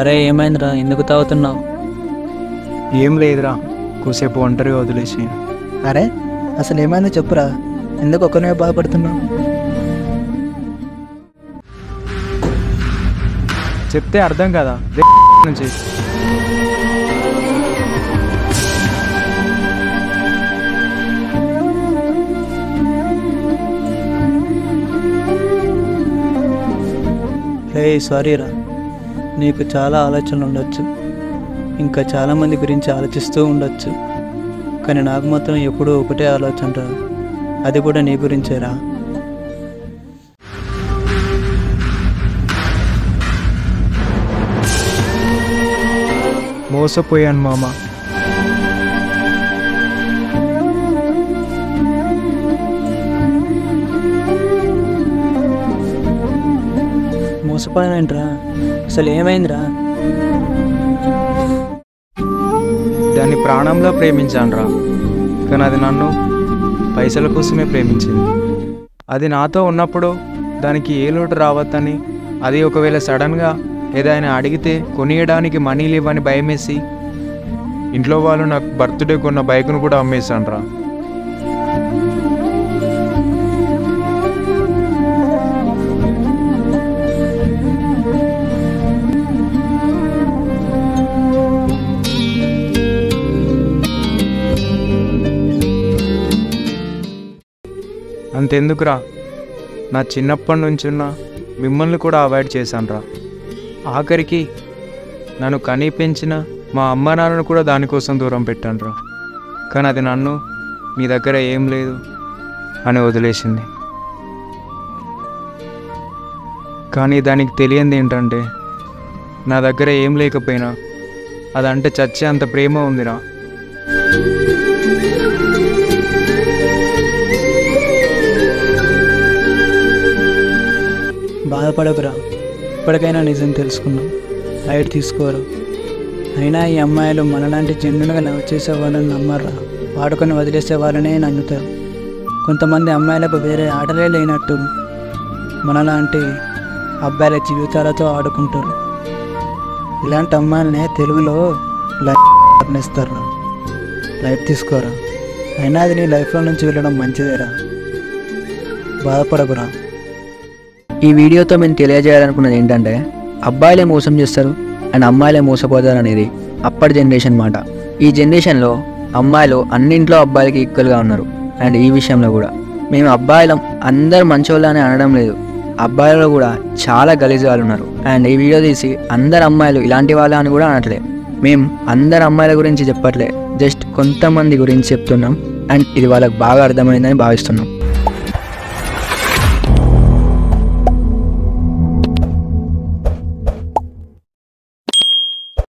అరే ఏమైందిరా, ఎందుకు తాగుతున్నావు? ఏం లేదురా, కూసేపు ఒంటరిగా వదిలేసి. అరే అసలు ఏమైందో చెప్పురా, ఎందుకు ఒక్కనే బాధపడుతున్నావు? చెప్తే అర్థం కదా నుంచి. రే సారీరా, నీకు చాలా ఆలోచనలు ఉండొచ్చు, ఇంకా చాలామంది గురించి ఆలోచిస్తూ ఉండొచ్చు, కానీ నాకు మాత్రం ఎప్పుడూ ఒకటే ఆలోచన రా, అది కూడా నీ గురించేరా. మోసపోయాను మామ. మోసపోయానేంట్రా? అసలు ఏమైందిరా? దాన్ని ప్రాణంలో ప్రేమించానురా, కానీ అది నన్ను పైసల కోసమే ప్రేమించింది. అది నాతో ఉన్నప్పుడు దానికి ఏ లోటు రావద్దని, అది ఒకవేళ సడన్గా ఏదైనా అడిగితే కొనియడానికి మనీ లేవని భయమేసి ఇంట్లో వాళ్ళు నాకు బర్త్డే కొన్న బైక్ను కూడా అమ్మేశానురా. అంతెందుకురా, నా చిన్నప్పటి నుంచి ఉన్న మిమ్మల్ని కూడా అవాయిడ్ చేశానురా. ఆఖరికి నన్ను కనీ పెంచిన మా అమ్మ నాన్నను కూడా దానికోసం దూరం పెట్టానురా. కానీ అది నన్ను మీ దగ్గర ఏం లేదు అని వదిలేసింది. కానీ దానికి తెలియంది ఏంటంటే, నా దగ్గర ఏం లేకపోయినా అదంటే చచ్చే అంత ప్రేమ ఉందిరా. బాధపడకురా, ఇప్పటికైనా నిజం తెలుసుకున్నాం, లైట్ తీసుకోరు. అయినా ఈ అమ్మాయిలు మనలాంటి జెన్యున్గా లవ్ చేసే వాళ్ళని నమ్మర్రా, వాడుకొని వదిలేసే వాళ్ళనే నమ్ముతారు. కొంతమంది అమ్మాయిలకు వేరే ఆటలే లేనట్టు మనలాంటి అబ్బాయిల జీవితాలతో ఆడుకుంటారు. ఇలాంటి అమ్మాయిలనే తెలుగులో లైఫ్ లైఫ్ తీసుకోరా. అయినా అది నీ లైఫ్లో నుంచి వెళ్ళడం మంచిదేరా, బాధపడకురా. ఈ వీడియోతో మేము తెలియజేయాలనుకున్నది ఏంటంటే, అబ్బాయిలే మోసం చేస్తారు అండ్ అమ్మాయిలే మోసపోతారు అనేది అప్పటి జనరేషన్ మాట. ఈ జనరేషన్లో అమ్మాయిలు అన్నింట్లో అబ్బాయిలకి ఈక్వల్గా ఉన్నారు. అండ్ ఈ విషయంలో కూడా మేము అబ్బాయిలం అందరు మంచోళ్ళు అని అనడం లేదు, అబ్బాయిలలో కూడా చాలా గలీజ్ వాళ్ళు ఉన్నారు. అండ్ ఈ వీడియో తీసి అందరు అమ్మాయిలు ఇలాంటి వాళ్ళ అని కూడా అనట్లే, మేము అందరు అమ్మాయిల గురించి చెప్పట్లే, జస్ట్ కొంతమంది గురించి చెప్తున్నాం. అండ్ ఇది వాళ్ళకి బాగా అర్థమైందని భావిస్తున్నాం.